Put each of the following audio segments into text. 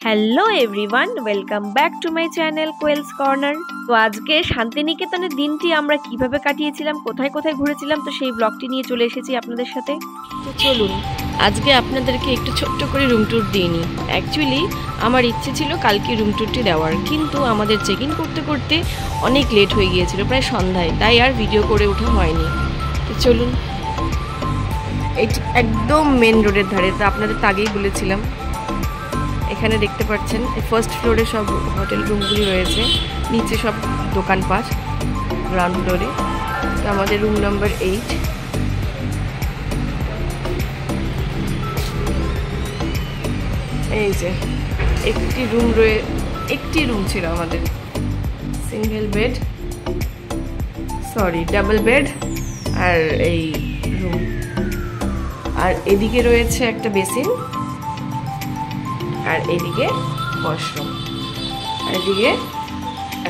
Hello everyone, welcome back to my channel Koyel's corner. তো আজকে শান্তিনিকেতনের দিনটি আমরা কিভাবে কাটিয়েছিলাম, কোথায় কোথায় ঘুরেছিলাম, তো সেই ব্লগটি নিয়ে চলে এসেছি আপনাদের সাথে। তো চলুন আজকে আপনাদেরকে একটু ছোট্ট করে রুম ট্যুর দিয়ে নিই। অ্যাকচুয়ালি আমার ইচ্ছে ছিল কালকে রুম ট্যুরটি দেওয়ার, কিন্তু আমাদের চেক ইন করতে করতে অনেক লেট হয়ে গিয়েছিল, প্রায় সন্ধ্যায়, তাই আর ভিডিও করে ওঠা হয়নি। তো চলুন, এটি একদম মেন রোডের ধারে, তো আপনাদের তো আগেই বলেছিলাম। এখানে দেখতে পাচ্ছেন ফার্স্ট ফ্লোরে সব হোটেল রুমগুলি রয়েছে, নিচে সব দোকানপাট গ্রাউন্ড ফ্লোরে। তো আমাদের রুম নাম্বার 8। এই যে একটি রুম ছিল আমাদের, ডাবল বেড আর এই রুম। আর এদিকে রয়েছে একটা বেসিন, আর এদিকে ওয়াশরুম, আর এদিকে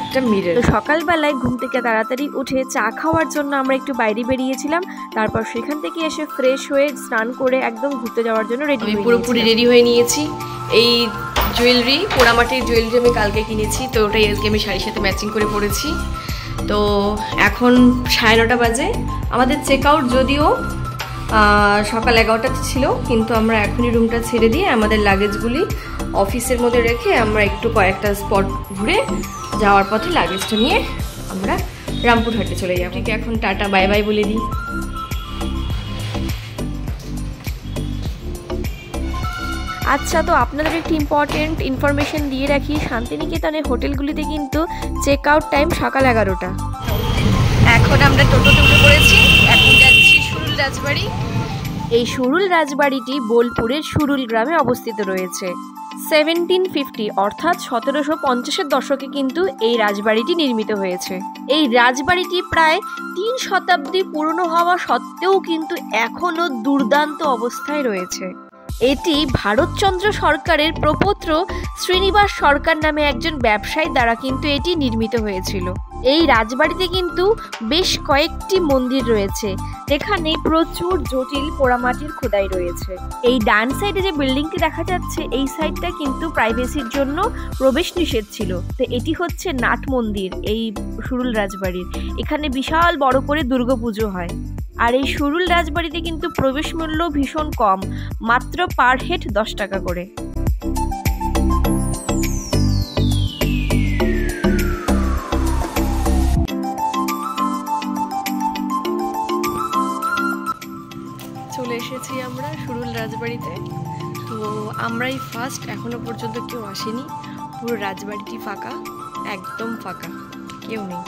একটা মিরর। তো সকালবেলায় ঘুম থেকে তাড়াতাড়ি উঠে চা খাওয়ার জন্য আমরা একটু বাইরে বেরিয়েছিলাম। তারপর সেখান থেকে এসে ফ্রেশ হয়ে স্নান করে একদম ঘুরতে যাওয়ার জন্য পুরোপুরি রেডি হয়ে নিয়েছি। এই জুয়েলারি, পোড়ামাটির জুয়েলারি আমি কালকে কিনেছি, তো ওটাই আজকে আমি শাড়ির সাথে ম্যাচিং করে পরেছি। তো এখন 9:30 বাজে। আমাদের চেক আউট যদিও সকাল 11টাতে ছিল, কিন্তু আমরা এখনই রুমটা ছেড়ে দিয়ে আমাদের লাগেজগুলি অফিসের মধ্যে রেখে আমরা একটু কয়েকটা স্পট ঘুরে যাওয়ার পথে লাগেজটা নিয়ে আমরা রামপুরহাটে চলে যাবো। ঠিক এখন টাটা বাই বাই বলে দিই। আচ্ছা, তো আপনাদের একটি ইম্পর্টেন্ট ইনফরমেশন দিয়ে রাখি, শান্তিনিকেতনের হোটেলগুলিতে কিন্তু চেক আউট টাইম সকাল 11টা। এখন আমরা টোটোতে উঠে পড়েছি, এখন যাচ্ছি সুরুল রাজবাড়ি। এই সুরুল রাজবাড়িটি বোলপুরের সুরুল গ্রামে অবস্থিত রয়েছে। 1750 অর্থাৎ 1750-এর দশকে কিন্তু এই রাজবাড়িটি নির্মিত হয়েছে। এই রাজবাড়িটি প্রায় 3 শতাব্দী পুরনো হওয়া সত্ত্বেও কিন্তু এখনো দুর্দান্ত অবস্থায় রয়েছে। এটি ভারতচন্দ্র সরকারের প্রপৌত্র শ্রীনিবাস সরকার নামে একজন ব্যবসায়ী দ্বারা কিন্তু এটি নির্মিত হয়েছিল। এই রাজবাড়িতে কিন্তু বেশ কয়েকটি মন্দির রয়েছে, যেখানে প্রচুর জটিল পোড়ামাটির খোদাই রয়েছে। এই ডান সাইডে যে বিল্ডিংটি দেখা যাচ্ছে, এই সাইডটা কিন্তু প্রাইভেসির জন্য প্রবেশ নিষেধ ছিল। তো এটি হচ্ছে নাট মন্দির এই সুরুল রাজবাড়ির। এখানে বিশাল বড় করে দুর্গাপুজো হয়। আর এই সুরুল রাজবাড়িতে কিন্তু প্রবেশ মূল্য ভীষণ কম, মাত্র পার হেড 10 টাকা করে। চলে এসেছি আমরা সুরুল রাজবাড়িতে। তো আমরাই ফার্স্ট, এখনো পর্যন্ত কেউ আসেনি। পুরো রাজবাড়িটি ফাঁকা, একদম ফাঁকা, কেউ নেই।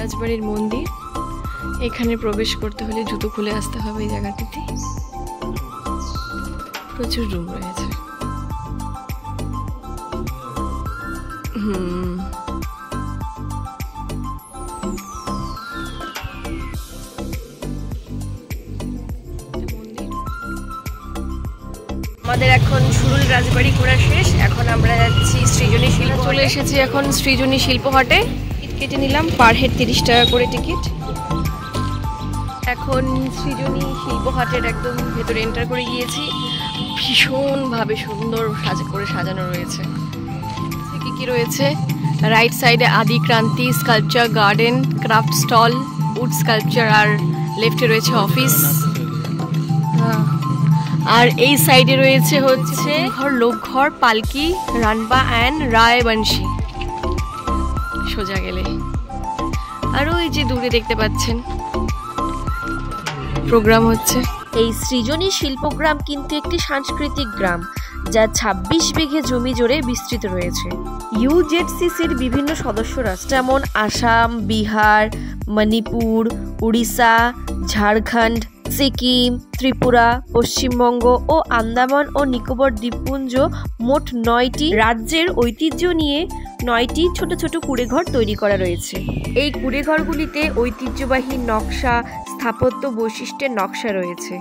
রাজবাড়ির মন্দির, এখানে প্রবেশ করতে হলে জুতো খুলে আসতে হবে। এই জায়গাটিতে প্রচুর রুম রয়েছে। আমাদের এখন সুরুল রাজবাড়ি ঘোরা শেষ। এখন আমরা যাচ্ছি সৃজনী শিল্প। চলে এসেছি এখন সৃজনী শিল্প হাটে। কেটে নিলাম পার হেড 30 টাকা করে টিকিট। এখন সৃজনী শিল্প হাটের একদম ভেতরে এন্টার করে গিয়েছি। ভীষণভাবে সুন্দর করে সাজানো রয়েছে। কি কি রয়েছে? রাইট সাইডে আদি ক্রান্তি sculpture garden, craft stall, wood sculpture, আর লেফটে রয়েছে অফিস। আর এই সাইডে রয়েছে হচ্ছে লোকঘর, পালকি, রানবা অ্যান্ড রায়বংশী। সোজা গেলে আর ওই যে দূরে দেখতে পাচ্ছেন প্রোগ্রাম হচ্ছে। এই সৃজনী শিল্পগ্রাম কিন্তু একটি সাংস্কৃতিক গ্রাম, যা 26 বিঘে জমি জুড়ে বিস্তৃত রয়েছে। ইউজেডসিসির বিভিন্ন সদস্য রাষ্ট্র যেমন আসাম, বিহার, মণিপুর, উড়িষ্যা, ঝাড়খণ্ড, সিকিম, ত্রিপুরা, পশ্চিমবঙ্গ ও আন্দামান ও নিকোবর দ্বীপপুঞ্জ মোট 9টি রাজ্যের ঐতিহ্য নিয়ে 9টি ছোট ছোট কুঁড়েঘর তৈরি করা রয়েছে। এই কুঁড়েঘরগুলিতে ঐতিহ্যবাহী নকশা, স্থাপত্য বৈশিষ্ট্যের নকশা রয়েছে।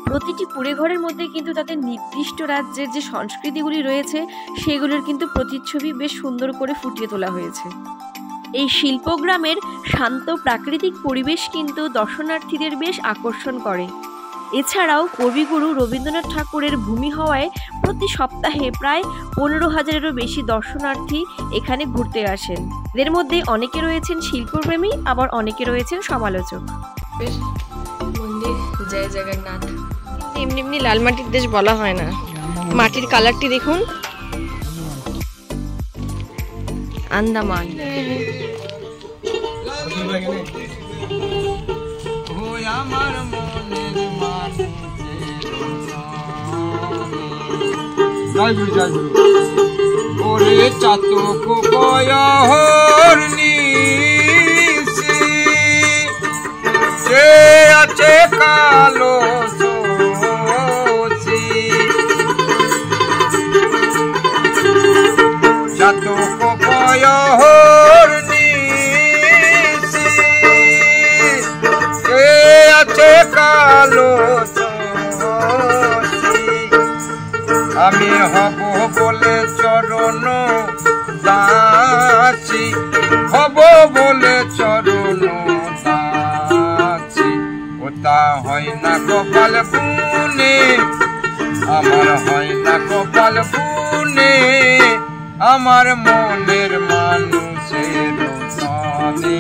প্রতিটি কুঁড়েঘরের মধ্যে কিন্তু তাদের নির্দিষ্ট রাজ্যের যে সংস্কৃতিগুলি রয়েছে, সেগুলোর কিন্তু প্রতিচ্ছবি বেশ সুন্দর করে ফুটিয়ে তোলা হয়েছে। এই শিল্পগ্রামের শান্ত প্রাকৃতিক পরিবেশ কিন্তু দর্শনার্থীদের বেশ আকর্ষণ করে। এছাড়াও কবিগুরু রবীন্দ্রনাথ ঠাকুরের ভূমি হওয়ায় প্রতি সপ্তাহে প্রায় 15,000-এরও বেশি দর্শনার্থী এখানে ঘুরতে আসেন। এদের মধ্যে অনেকে রয়েছেন শিল্পপ্রেমী, আবার অনেকে রয়েছেন সমালোচক। মন্দির জয় জগন্নাথ। এমনি এমনি লাল মাটির দেশ বলা হয় না, মাটির কালারটি দেখুন। আন্দামান ওরে চাতক বয়হর নিশি যে আছে কালো শোষি চাতক বয়হর নিশি যে আছে কালো আমি হব বলে চরণ দাসী, হব বলে চরণ দাসী, ওটা হয় না কপাল পুনে, আমার হয় না কপাল পুনে, আমার মনের মানুষের সনে,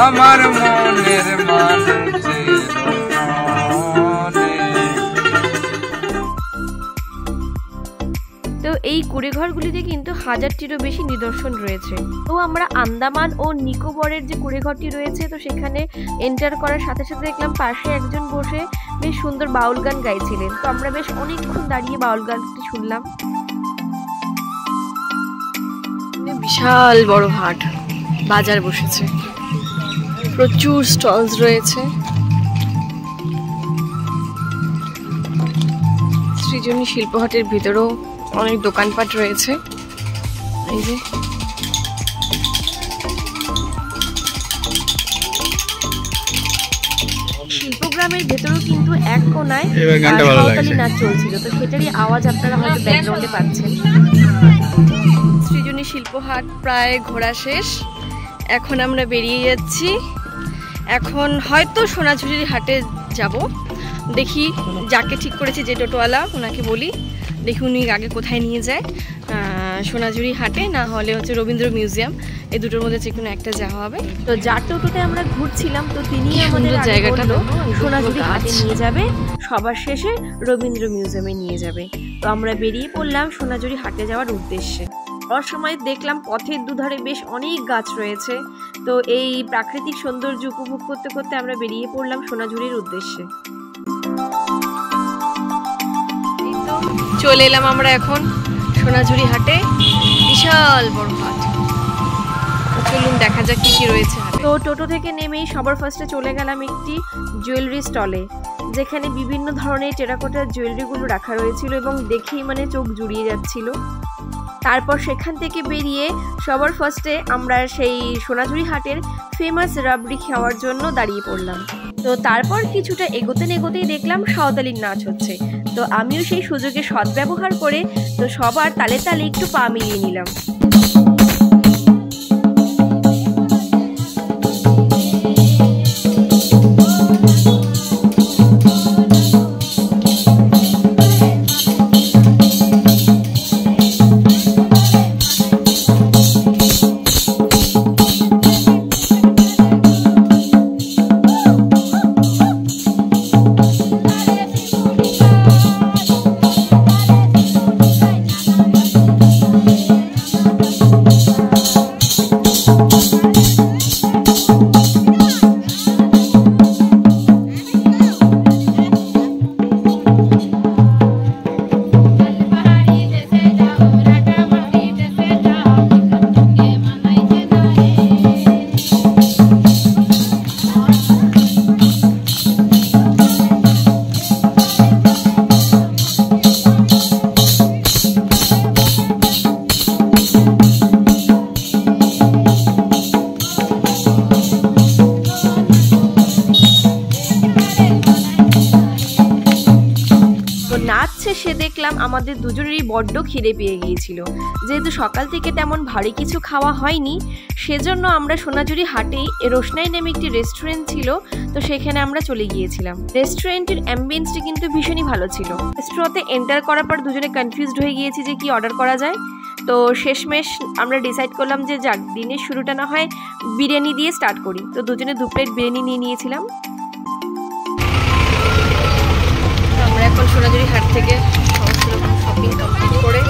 আমার মনের মানুষের সনে। তো এই কুড়েঘরগুলিতে কিন্তু 1000-টিরও বেশি নিদর্শন রয়েছে। তো আমরা আন্দামান ও নিকোবরের যে কুড়েঘরটি রয়েছে, তো সেখানে এন্টার করার সাথে সাথে দেখলাম পাশে একজন বসে বেশ সুন্দর বাউল গান গাইছিলেন। তো আমরা বেশ অনেকক্ষণ দাঁড়িয়ে বাউল গানটি শুনলাম। বিশাল বড় হাট, বাজার বসেছে, প্রচুর স্টলস রয়েছে। সৃজনী শিল্পহাটের ভিতরেও অনেক দোকানপাট রয়েছে। এই যে শিল্পগ্রামের ভেতরেও কিন্তু এক কোনায় সাঁওতালি নাচ চলছিল, তো সেটারই আওয়াজ আপনারা হয়তো ব্যাকগ্রাউন্ডে পাচ্ছেন। সৃজনী শিল্পহাট প্রায় ঘোরা শেষ, এখন আমরা বেরিয়ে যাচ্ছি। এখন হয়তো সোনাঝুরির হাটে যাব, দেখি যাকে ঠিক করেছি যে টোটোওয়ালা ওনাকে বলি, দেখি উনি আগে কোথায় নিয়ে যায়, সোনাঝুরি হাটে না হলে হচ্ছে রবীন্দ্র মিউজিয়াম, এই দুটোর মধ্যে যে কোনো একটা যাওয়া হবে। তো যার টোটোতে আমরা ঘুরছিলাম, তো তিনি আমাদের জায়গাটা সোনাঝুরি হাটে নিয়ে যাবে, সবার শেষে রবীন্দ্র মিউজিয়ামে নিয়ে যাবে। তো আমরা বেরিয়ে পড়লাম সোনাঝুরি হাটে যাওয়ার উদ্দেশ্যে। যাওয়ার সময় দেখলাম পথের দুধারে বেশ অনেক গাছ রয়েছে, তো এই প্রাকৃতিক সৌন্দর্য উপভোগ করতে করতে আমরা বেরিয়ে পড়লাম সোনাঝুরির উদ্দেশ্যে। চলে এলাম আমরা এখন সোনাঝুরি হাটে, বিশাল বড় হাট। চলুন দেখা যাক কি কি রয়েছে। তো টোটো থেকে নেমেই সবার ফার্স্টে চলে গেলাম একটি জুয়েলারি স্টলে, যেখানে বিভিন্ন ধরনের টেরাকোটার জুয়েলারিগুলো রাখা রয়েছিল এবং দেখেই মানে চোখ জুড়িয়ে যাচ্ছিল। তারপর সেখান থেকে বেরিয়ে সবার ফার্স্টে আমরা সেই সোনাঝুরি হাটের ফেমাস রাবড়ি খাওয়ার জন্য দাঁড়িয়ে পড়লাম। তো তারপর কিছুটা এগোতেই দেখলাম সাঁওতালির নাচ হচ্ছে, তো আমিও সেই সুযোগে সদ্ব্যবহার করে তো সবার তালে তালে একটু পা মিলিয়ে নিলাম। রাত শেষে দেখলাম আমাদের দুজনেরই বড্ড খিদে পেয়ে গিয়েছিল। যেহেতু সকাল থেকে তেমন ভারী কিছু খাওয়া হয়নি, সেজন্য আমরা সোনাঝুরি হাটেই রোশনাই নামে একটি রেস্টুরেন্ট ছিল, তো সেখানে আমরা চলে গিয়েছিলাম। রেস্টুরেন্টের অ্যাম্বিয়েন্সটি কিন্তু ভীষণই ভালো ছিল। রেস্টুরেন্টে এন্টার করার পর দুজনে কনফিউজড হয়ে গিয়েছি যে কি অর্ডার করা যায়। তো শেষমেশ আমরা ডিসাইড করলাম যে যাক, দিনের শুরুটা না হয় বিরিয়ানি দিয়ে স্টার্ট করি। তো দুজনে 2 প্লেট বিরিয়ানি নিয়ে নিয়েছিলাম। আমরা এখন সোনাঝুরি হাট থেকে সমস্ত রকম শপিং কমপ্লিট করে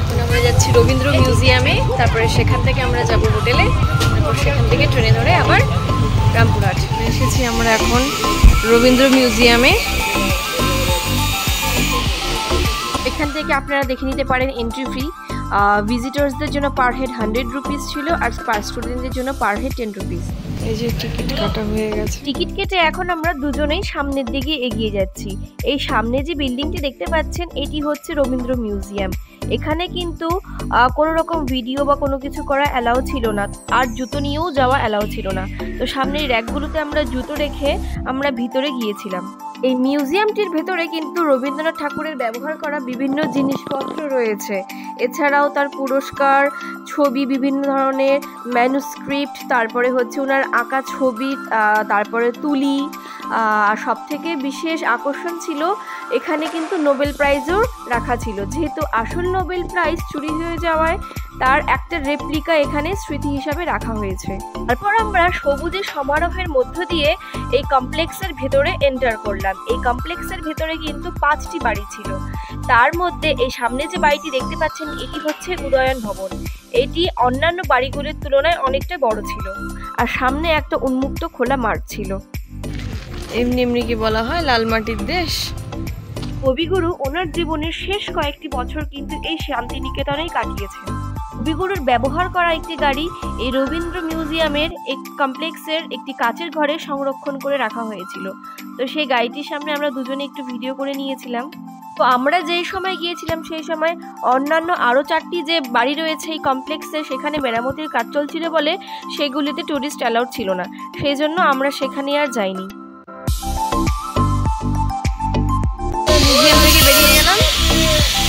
এখন আমরা যাচ্ছি রবীন্দ্র মিউজিয়ামে। তারপরে সেখান থেকে আমরা যাব হোটেলে, তারপর সেখান থেকে ট্রেনে ধরে আবার রামপুরহাট এসেছি আমরা এখন রবীন্দ্র মিউজিয়ামে। এখান থেকে আপনারা দেখে নিতে পারেন এন্ট্রি ফ্রি। ভিজিটর্সদের জন্য পার হেড 100 রুপিস ছিল, আর পার স্টুডেন্টদের জন্য পার হেড 10 রুপিস। এই যে টিকিট কাটা হয়ে গেছে। টিকিট কেটে এখন আমরা দুজনেই সামনের দিকে এগিয়ে যাচ্ছি। এই সামনে যে বিল্ডিংটি দেখতে পাচ্ছেন, এটি হচ্ছে রবীন্দ্র মিউজিয়াম। এখানে কিন্তু কোনো রকম ভিডিও বা কোনো কিছু করা অ্যালাউ ছিল না, আর জুতো নিয়েও যাওয়া অ্যালাউ ছিল না। তো সামনের র্যাকগুলোতে আমরা জুতো রেখে আমরা ভিতরে গিয়েছিলাম। এই মিউজিয়ামটির ভেতরে কিন্তু রবীন্দ্রনাথ ঠাকুরের ব্যবহার করা বিভিন্ন জিনিসপত্র রয়েছে। এছাড়াও তার পুরস্কার, ছবি, বিভিন্ন ধরনের ম্যানুস্ক্রিপ্ট, তারপরে হচ্ছে ওনার আঁকা ছবি, তারপরে তুলি। আর সবথেকে বিশেষ আকর্ষণ ছিল এখানে কিন্তু নোবেল প্রাইজও রাখা ছিল। যেহেতু আসল নোবেল প্রাইজ চুরি হয়ে যাওয়ায় তার একটা রেপ্লিকা এখানে স্মৃতি হিসাবে রাখা হয়েছে। তারপর আমরা সবুজের সমারোহের মধ্য দিয়ে এই কমপ্লেক্সের ভেতরে এন্টার করলাম। এই কমপ্লেক্সের ভেতরে কিন্তু 5টি বাড়ি ছিল। তার মধ্যে এই সামনে যে বাড়িটি দেখতে পাচ্ছেন, এটি হচ্ছে উদয়ন ভবন। এটি অন্যান্য বাড়িগুলির তুলনায় অনেকটা বড় ছিল, আর সামনে একটা উন্মুক্ত খোলা মাঠ ছিল। এমনি কি বলা হয় লাল মাটির দেশ। কবিগুরু ওনার জীবনের শেষ কয়েকটি বছর কিন্তু এই শান্তিনিকেতনেই কাটিয়েছেন। কবিগুরুর ব্যবহার করা একটি গাড়ি এই রবীন্দ্র মিউজিয়ামের কমপ্লেক্সের একটি কাচের ঘরে সংরক্ষণ করে রাখা হয়েছিল। তো সেই গাড়িটির সামনে আমরা দুজনে একটু ভিডিও করে নিয়েছিলাম। তো আমরা যেই সময় গিয়েছিলাম সেই সময় অন্যান্য আরও 4টি যে বাড়ি রয়েছে এই কমপ্লেক্সে, সেখানে মেরামতির কাজ চলছিল বলে সেগুলিতে টুরিস্ট অ্যালাউড ছিল না, সেই জন্য আমরা সেখানে আর যাইনি। মিউজিয়াম থেকে বেরিয়ে গেলাম,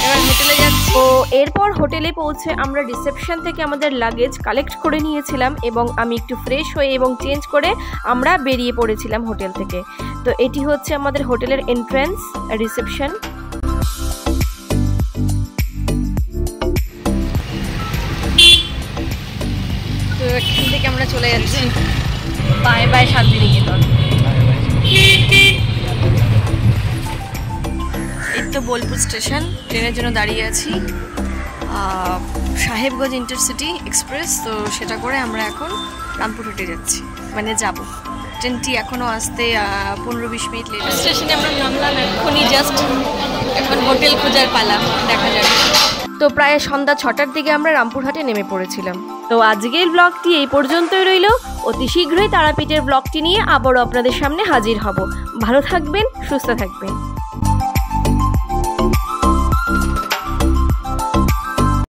এবার হোটেলে যাচ্ছি। তো এরপর হোটেলে পৌঁছে আমরা রিসেপশন থেকে আমাদের লাগেজ কালেক্ট করে নিয়েছিলাম, এবং আমি একটু ফ্রেশ হয়ে এবং চেঞ্জ করে আমরা বেরিয়ে পড়েছিলাম হোটেল থেকে। তো এটি হচ্ছে আমাদের হোটেলের এন্ট্রান্স রিসেপশন। তো এখান থেকে আমরা চলে যাচ্ছি বাই বাই শান্তিনিকেতন। এই তো বোলপুর স্টেশন, ট্রেনের জন্য দাঁড়িয়ে আছি। সাহেবগঞ্জ ইন্টারসিটি এক্সপ্রেস, তো সেটা করে আমরা এখন রামপুরহাটে যাচ্ছি, মানে যাব। ট্রেনটি এখনও আসতে 15-20 মিনিট লেট। স্টেশনে আমরা নামলাম এখনই জাস্ট, এখন হোটেল খোঁজার পালা, দেখা যাবে। তো প্রায় সন্ধ্যা 6টার দিকে আমরা রামপুরহাটে নেমে পড়েছিলাম। তো আজকের ব্লগটি এই পর্যন্তই রইল। অতি শীঘ্রই তারাপীঠের ব্লগটি নিয়ে আবারও আপনাদের সামনে হাজির হব। ভালো থাকবেন, সুস্থ থাকবেন।